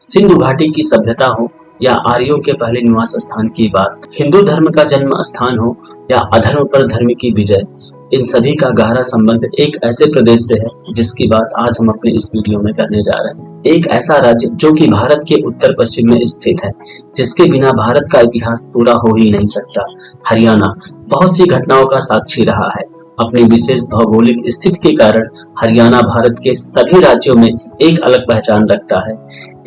सिंधु घाटी की सभ्यता हो या आर्यों के पहले निवास स्थान की बात, हिंदू धर्म का जन्म स्थान हो या अधर्म पर धर्म की विजय, इन सभी का गहरा संबंध एक ऐसे प्रदेश से है जिसकी बात आज हम अपने इस वीडियो में करने जा रहे हैं। एक ऐसा राज्य जो कि भारत के उत्तर पश्चिम में स्थित है, जिसके बिना भारत का इतिहास पूरा हो ही नहीं सकता। हरियाणा बहुत सी घटनाओं का साक्षी रहा है। अपनी विशेष भौगोलिक स्थिति के कारण हरियाणा भारत के सभी राज्यों में एक अलग पहचान रखता है।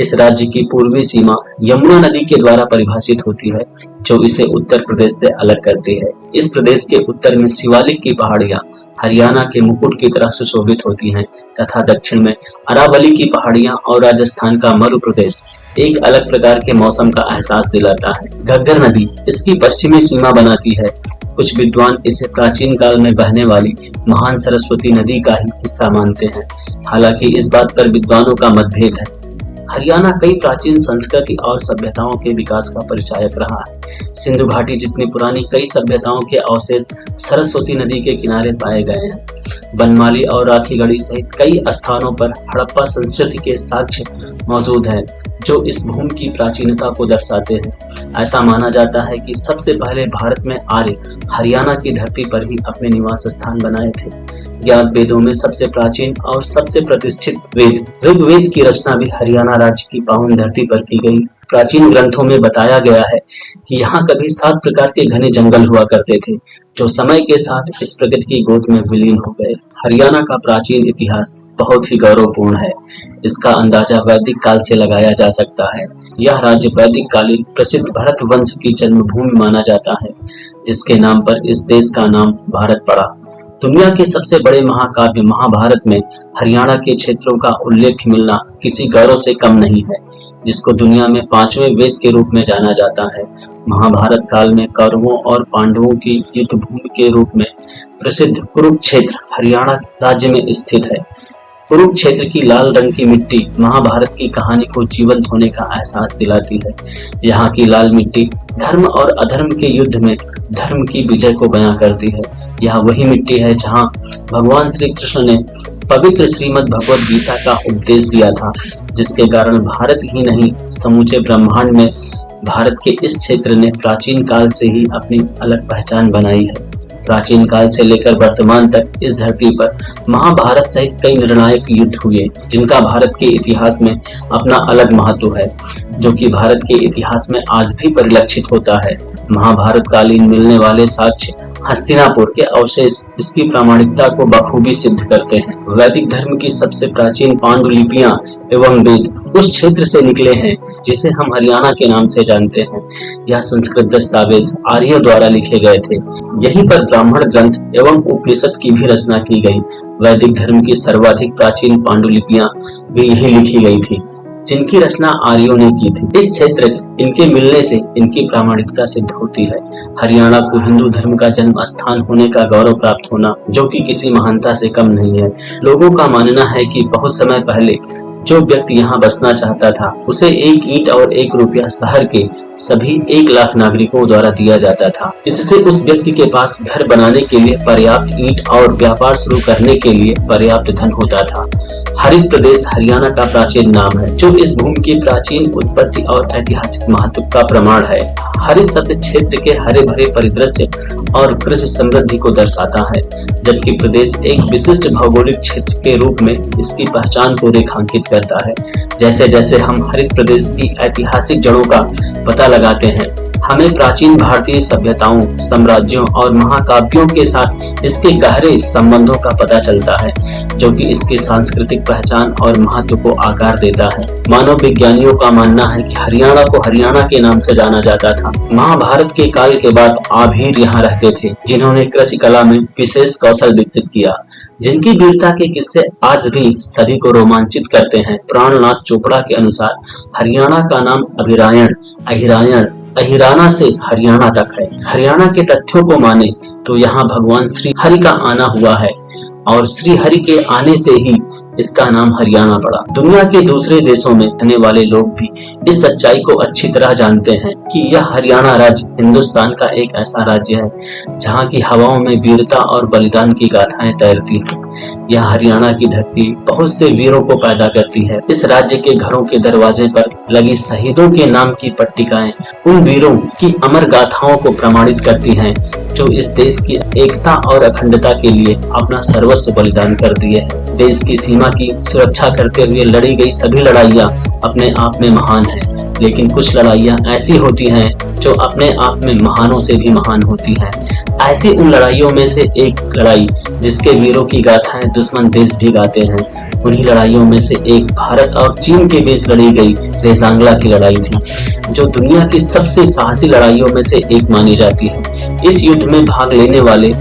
इस राज्य की पूर्वी सीमा यमुना नदी के द्वारा परिभाषित होती है, जो इसे उत्तर प्रदेश से अलग करती है। इस प्रदेश के उत्तर में शिवालिक की पहाड़ियां हरियाणा के मुकुट की तरह सुशोभित होती हैं, तथा दक्षिण में अरावली की पहाड़ियां और राजस्थान का मरु प्रदेश एक अलग प्रकार के मौसम का एहसास दिलाता है। घग्गर नदी इसकी पश्चिमी सीमा बनाती है। कुछ विद्वान इसे प्राचीन काल में बहने वाली महान सरस्वती नदी का ही हिस्सा मानते हैं, हालांकि इस बात पर विद्वानों का मतभेद है। हरियाणा कई प्राचीन संस्कृति और सभ्यताओं के विकास का परिचायक रहा है। सिंधु घाटी जितनी पुरानी कई सभ्यताओं के अवशेष सरस्वती नदी के किनारे पाए गए हैं। बनमाली और राखीगढ़ी सहित कई स्थानों पर हड़प्पा संस्कृति के साक्ष्य मौजूद हैं, जो इस भूमि की प्राचीनता को दर्शाते हैं। ऐसा माना जाता है कि सबसे पहले भारत में आर्य हरियाणा की धरती पर ही अपने निवास स्थान बनाए थे। ज्ञात वेदों में सबसे प्राचीन और सबसे प्रतिष्ठित वेद ऋग्वेद की रचना भी हरियाणा राज्य की पावन धरती पर की गई। प्राचीन ग्रंथों में बताया गया है कि यहाँ कभी 7 प्रकार के घने जंगल हुआ करते थे, जो समय के साथ इस प्रकृति की गोद में विलीन हो गए। हरियाणा का प्राचीन इतिहास बहुत ही गौरवपूर्ण है। इसका अंदाजा वैदिक काल से लगाया जा सकता है। यह राज्य वैदिक कालीन प्रसिद्ध भरत वंश की जन्मभूमि माना जाता है, जिसके नाम पर इस देश का नाम भारत पड़ा। दुनिया के सबसे बड़े महाकाव्य महाभारत में हरियाणा के क्षेत्रों का उल्लेख मिलना किसी गौरव से कम नहीं है, जिसको दुनिया में 5वें वेद के रूप में जाना जाता है। महाभारत काल में कौरवों और पांडवों की युद्ध भूमि के रूप में प्रसिद्ध कुरुक्षेत्र हरियाणा राज्य में स्थित है। कुरुक्षेत्र की लाल रंग की मिट्टी महाभारत की कहानी को जीवंत होने का एहसास दिलाती है। यहाँ की लाल मिट्टी धर्म और अधर्म के युद्ध में धर्म की विजय को बयां करती है। यह वही मिट्टी है जहाँ भगवान श्री कृष्ण ने पवित्र श्रीमद् भगवद गीता का उपदेश दिया था, जिसके कारण भारत ही नहीं समूचे ब्रह्मांड में भारत के इस क्षेत्र ने प्राचीन काल से ही अपनी अलग पहचान बनाई है। प्राचीन काल से लेकर वर्तमान तक इस धरती पर महाभारत सहित कई निर्णायक युद्ध हुए, जिनका भारत के इतिहास में अपना अलग महत्व है, जो कि भारत के इतिहास में आज भी परिलक्षित होता है। महाभारत कालीन मिलने वाले साक्ष्य हस्तिनापुर के अवशेष इसकी प्रामाणिकता को बखूबी सिद्ध करते हैं। वैदिक धर्म की सबसे प्राचीन पांडुलिपियां एवं वेद उस क्षेत्र से निकले हैं जिसे हम हरियाणा के नाम से जानते हैं। यह संस्कृत दस्तावेज आर्यों द्वारा लिखे गए थे। यहीं पर ब्राह्मण ग्रंथ एवं उपनिषद की भी रचना की गई। वैदिक धर्म की सर्वाधिक प्राचीन पांडुलिपियां भी यही लिखी गई थी, जिनकी रचना आर्यों ने की थी। इस क्षेत्र इनके मिलने से इनकी प्रामाणिकता सिद्ध होती है। हरियाणा को हिंदू धर्म का जन्म स्थान होने का गौरव प्राप्त होना, जो कि किसी महानता से कम नहीं है। लोगों का मानना है कि बहुत समय पहले जो व्यक्ति यहाँ बसना चाहता था, उसे 1 ईंट और 1 रुपया शहर के सभी 1 लाख नागरिकों द्वारा दिया जाता था। इससे उस व्यक्ति के पास घर बनाने के लिए पर्याप्त ईंट और व्यापार शुरू करने के लिए पर्याप्त धन होता था। हरित प्रदेश हरियाणा का प्राचीन नाम है, जो इस भूमि की प्राचीन उत्पत्ति और ऐतिहासिक महत्व का प्रमाण है। हरित शब्द क्षेत्र के हरे भरे परिदृश्य और कृषि समृद्धि को दर्शाता है, जबकि प्रदेश एक विशिष्ट भौगोलिक क्षेत्र के रूप में इसकी पहचान को रेखांकित करता है। जैसे जैसे हम हरित प्रदेश की ऐतिहासिक जड़ों का पता लगाते हैं, हमें प्राचीन भारतीय सभ्यताओं, साम्राज्यों और महाकाव्यों के साथ इसके गहरे संबंधों का पता चलता है, जो कि इसकी सांस्कृतिक पहचान और महत्व को आकार देता है। मानव विज्ञानियों का मानना है कि हरियाणा को हरियाणा के नाम से जाना जाता था। महाभारत के काल के बाद आभीर यहाँ रहते थे, जिन्होंने कृषि कला में विशेष कौशल विकसित किया, जिनकी वीरता के किस्से आज भी सभी को रोमांचित करते हैं। प्राणनाथ चोपड़ा के अनुसार हरियाणा का नाम अभिरायण, अहिरायण, अहिराना से हरियाणा तक है। हरियाणा के तथ्यों को माने तो यहाँ भगवान श्री हरि का आना हुआ है, और श्री हरि के आने से ही इसका नाम हरियाणा पड़ा। दुनिया के दूसरे देशों में रहने वाले लोग भी इस सच्चाई को अच्छी तरह जानते हैं कि यह हरियाणा राज्य हिंदुस्तान का एक ऐसा राज्य है जहाँ की हवाओं में वीरता और बलिदान की गाथाएं तैरती हैं। यह हरियाणा की धरती बहुत से वीरों को पैदा करती है। इस राज्य के घरों के दरवाजे पर लगी शहीदों के नाम की पट्टिकाएं उन वीरों की अमर गाथाओं को प्रमाणित करती हैं जो इस देश की एकता और अखंडता के लिए अपना सर्वस्व बलिदान कर दिए हैं। देश की सीमा की सुरक्षा करते हुए लड़ी गई सभी लड़ाइयाँ अपने आप में महान हैं, लेकिन कुछ लड़ाइयाँ ऐसी होती हैं जो अपने आप में महानों से भी महान होती हैं। ऐसी उन लड़ाइयों में से एक लड़ाई जिसके वीरों की गाथाएं दुश्मन देश भी गाते हैं, उन्हीं लड़ाइयों में से एक भारत और चीन के बीच लड़ी गई रेजांगला की लड़ाई थी, जो दुनिया की सबसे साहसी लड़ाइयों में से एक मानी जाती है। इस युद्ध में भाग लेने वाले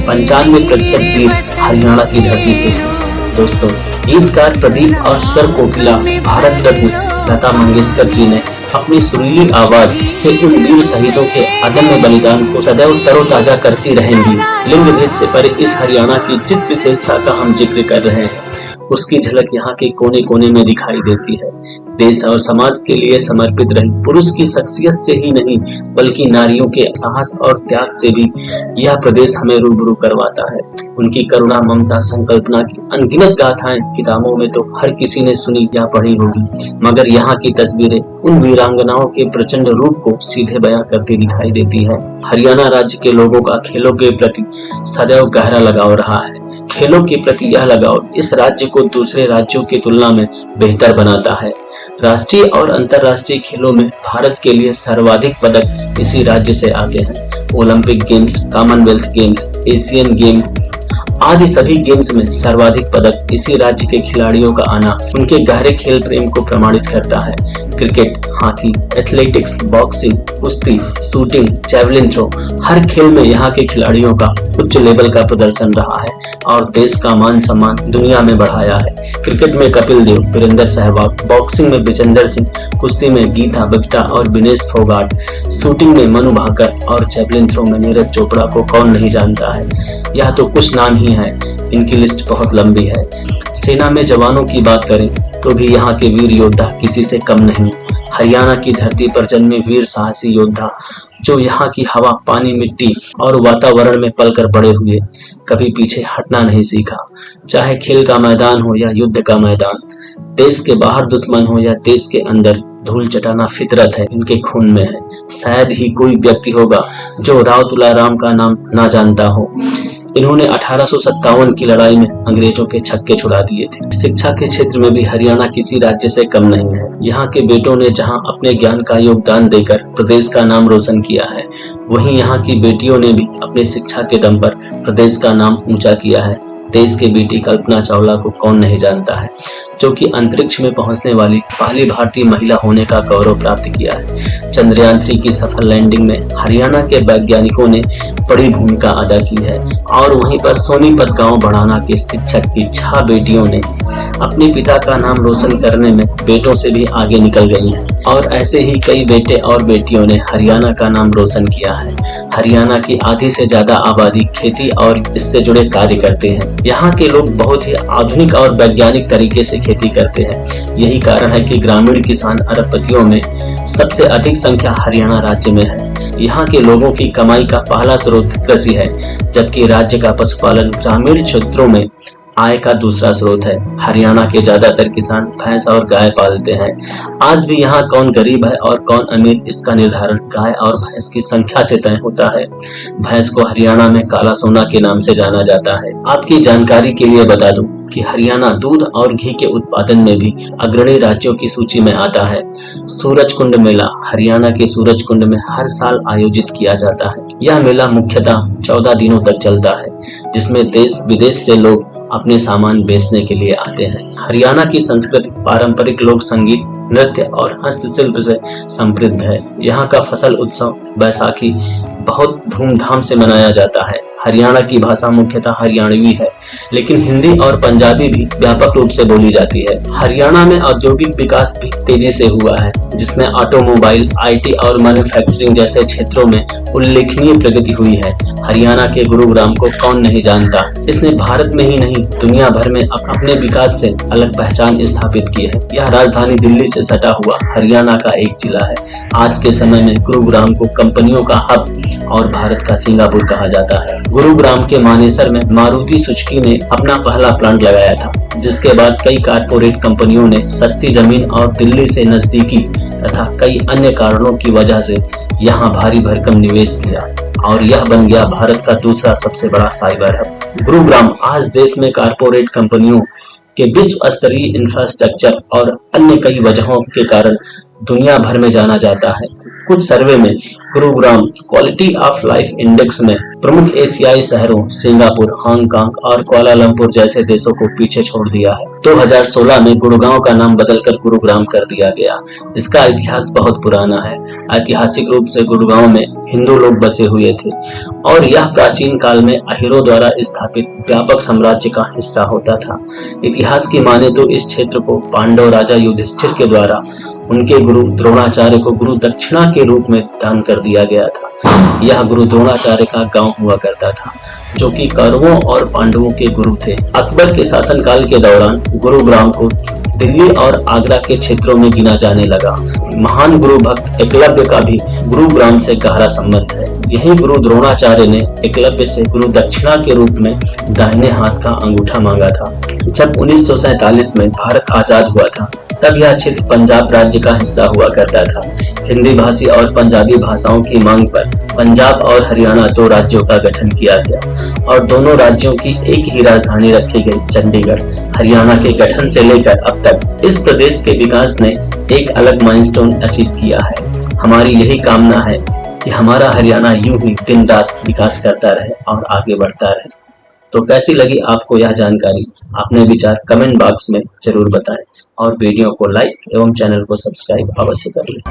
95% वीर हरियाणा की धरती से थे। दोस्तों, गीतकार प्रदीप और स्वर कोकिला भारत रत्न लता मंगेशकर जी ने अपनी सुरीली आवाज से उन वीर शहीदों के अदम्य बलिदान को सदैव तरोताजा करती रहेंगी। लिंग भेद से परे इस हरियाणा की जिस विशेषता का हम जिक्र कर रहे हैं, उसकी झलक यहाँ के कोने कोने में दिखाई देती है। देश और समाज के लिए समर्पित रही पुरुष की शख्सियत से ही नहीं, बल्कि नारियों के साहस और त्याग से भी यह प्रदेश हमें रूबरू करवाता है। उनकी करुणा, ममता, संकल्पना की अनगिनत गाथाएं किताबों में तो हर किसी ने सुनी या पढ़ी होगी, मगर यहाँ की तस्वीरें उन वीरांगनाओं के प्रचंड रूप को सीधे बयां करती दिखाई देती है। हरियाणा राज्य के लोगों का खेलों के प्रति सदैव गहरा लगाव रहा है। खेलों के प्रति यह लगाव इस राज्य को दूसरे राज्यों की तुलना में बेहतर बनाता है। राष्ट्रीय और अंतर्राष्ट्रीय खेलों में भारत के लिए सर्वाधिक पदक इसी राज्य से आते हैं। Olympic games, Commonwealth games, Asian game आदि सभी गेम्स में सर्वाधिक पदक इसी राज्य के खिलाड़ियों का आना उनके गहरे खेल प्रेम को प्रमाणित करता है। क्रिकेट, हॉकी, एथलेटिक्स, बॉक्सिंग, कुश्ती, शूटिंग, जैवलिन थ्रो, हर खेल में यहाँ के खिलाड़ियों का उच्च लेवल का प्रदर्शन रहा है और देश का मान सम्मान दुनिया में बढ़ाया है। क्रिकेट में कपिल देव, वीरेंद्र सहवाग, बॉक्सिंग में विजेंदर सिंह, कुश्ती में गीता बबिता और विनेश फोगाट, शूटिंग में मनु भाकर और जैवलिन थ्रो में नीरज चोपड़ा को कौन नहीं जानता है। यह तो कुछ नाम ही है, इनकी लिस्ट बहुत लंबी है। सेना में जवानों की बात करें तो भी यहाँ के वीर योद्धा किसी से कम नहीं। हरियाणा की धरती पर जन्मे वीर साहसी योद्धा जो यहाँ की हवा, पानी, मिट्टी और वातावरण में पलकर बड़े हुए, कभी पीछे हटना नहीं सीखा। चाहे खेल का मैदान हो या युद्ध का मैदान, देश के बाहर दुश्मन हो या देश के अंदर, धूल चटाना फितरत है, इनके खून में है। शायद ही कोई व्यक्ति होगा जो राव तुलाराम का नाम ना जानता हो। इन्होंने 1857 की लड़ाई में अंग्रेजों के छक्के छुड़ा दिए थे। शिक्षा के क्षेत्र में भी हरियाणा किसी राज्य से कम नहीं है। यहाँ के बेटों ने जहाँ अपने ज्ञान का योगदान देकर प्रदेश का नाम रोशन किया है, वहीं यहाँ की बेटियों ने भी अपनी शिक्षा के दम पर प्रदेश का नाम ऊंचा किया है। देश की बेटी कल्पना चावला को कौन नहीं जानता है, जो कि अंतरिक्ष में पहुंचने वाली पहली भारतीय महिला होने का गौरव प्राप्त किया है। चंद्रयान 3 की सफल लैंडिंग में हरियाणा के वैज्ञानिकों ने बड़ी भूमिका अदा की है और वहीं पर सोनीपत गांव बढ़ाना के शिक्षक की 6 बेटियों ने अपने पिता का नाम रोशन करने में बेटों से भी आगे निकल गई हैं और ऐसे ही कई बेटे और बेटियों ने हरियाणा का नाम रोशन किया है। हरियाणा की आधी से ज्यादा आबादी खेती और इससे जुड़े कार्य करते हैं। यहाँ के लोग बहुत ही आधुनिक और वैज्ञानिक तरीके से खेती करते हैं। यही कारण है कि ग्रामीण किसान अरबपतियों में सबसे अधिक संख्या हरियाणा राज्य में है। यहाँ के लोगों की कमाई का पहला स्रोत कृषि है, जबकि राज्य का पशुपालन ग्रामीण क्षेत्रों में आय का दूसरा स्रोत है। हरियाणा के ज्यादातर किसान भैंस और गाय पालते हैं। आज भी यहाँ कौन गरीब है और कौन अमीर, इसका निर्धारण गाय और भैंस की संख्या से तय होता है। भैंस को हरियाणा में काला सोना के नाम से जाना जाता है। आपकी जानकारी के लिए बता दूं कि हरियाणा दूध और घी के उत्पादन में भी अग्रणी राज्यों की सूची में आता है। सूरजकुंड मेला हरियाणा के सूरजकुंड में हर साल आयोजित किया जाता है। यह मेला मुख्यतः 14 दिनों तक चलता है, जिसमें देश विदेश से लोग अपने सामान बेचने के लिए आते हैं। हरियाणा की संस्कृति पारंपरिक लोक संगीत, नृत्य और हस्तशिल्प से समृद्ध है। यहाँ का फसल उत्सव बैसाखी बहुत धूमधाम से मनाया जाता है। हरियाणा की भाषा मुख्यतः हरियाणवी है, लेकिन हिंदी और पंजाबी भी व्यापक रूप से बोली जाती है। हरियाणा में औद्योगिक विकास भी तेजी से हुआ है। जिसमें ऑटोमोबाइल, आईटी और मैन्युफैक्चरिंग जैसे क्षेत्रों में उल्लेखनीय प्रगति हुई है। हरियाणा के गुरुग्राम को कौन नहीं जानता। इसने भारत में ही नहीं दुनिया भर में अपने विकास से अलग पहचान स्थापित की है। यह राजधानी दिल्ली से सटा हुआ हरियाणा का एक जिला है। आज के समय में गुरुग्राम को कंपनियों का हब और भारत का सिंगापुर कहा जाता है। गुरुग्राम के मानेसर में मारुति सुजुकी ने अपना पहला प्लांट लगाया था, जिसके बाद कई कारपोरेट कंपनियों ने सस्ती जमीन और दिल्ली से नजदीकी तथा कई अन्य कारणों की वजह से यहाँ भारी भरकम निवेश किया और यह बन गया भारत का दूसरा सबसे बड़ा साइबर हब। गुरुग्राम आज देश में कारपोरेट कंपनियों के विश्व स्तरीय इंफ्रास्ट्रक्चर और अन्य कई वजहों के कारण दुनिया भर में जाना जाता है। कुछ सर्वे में Gurugram quality of life index में प्रमुख एशियाई शहरों सिंगापुर, हांगकांग और कुआलालंपुर जैसे देशों को पीछे छोड़ दिया है। 2016 में गुड़गांव का नाम बदलकर गुरुग्राम कर दिया गया। इसका इतिहास बहुत पुराना है। ऐतिहासिक रूप से गुड़गांव में हिंदू लोग बसे हुए थे और यह प्राचीन काल में अहीरों द्वारा स्थापित व्यापक साम्राज्य का हिस्सा होता था। इतिहास की माने तो इस क्षेत्र को पांडव राजा युधिष्ठिर के द्वारा उनके गुरु द्रोणाचार्य को गुरु दक्षिणा के रूप में दान कर दिया गया था। यह गुरु द्रोणाचार्य का गांव हुआ करता था, जो कि कौरवों और पांडवों के गुरु थे। अकबर के शासनकाल के दौरान गुरुग्राम को दिल्ली और आगरा के क्षेत्रों में गिना जाने लगा। महान गुरु भक्त एकलव्य का भी गुरुग्राम से गहरा संबंध है। यही गुरु द्रोणाचार्य ने एकलव्य से गुरु दक्षिणा के रूप में दाहिने हाथ का अंगूठा मांगा था। जब 1947 में भारत आजाद हुआ था, तब यह क्षेत्र पंजाब राज्य का हिस्सा हुआ करता था। हिंदी भाषी और पंजाबी भाषाओं की मांग पर पंजाब और हरियाणा दो राज्यों का गठन किया गया और दोनों राज्यों की एक ही राजधानी रखी गई, चंडीगढ़। हरियाणा के गठन से लेकर अब तक इस प्रदेश के विकास ने एक अलग माइलस्टोन अचीव किया है। हमारी यही कामना है कि हमारा हरियाणा यूं ही दिन रात विकास करता रहे और आगे बढ़ता रहे। तो कैसी लगी आपको यह जानकारी? अपने विचार कमेंट बॉक्स में जरूर बताएं और वीडियो को लाइक एवं चैनल को सब्सक्राइब अवश्य कर लें।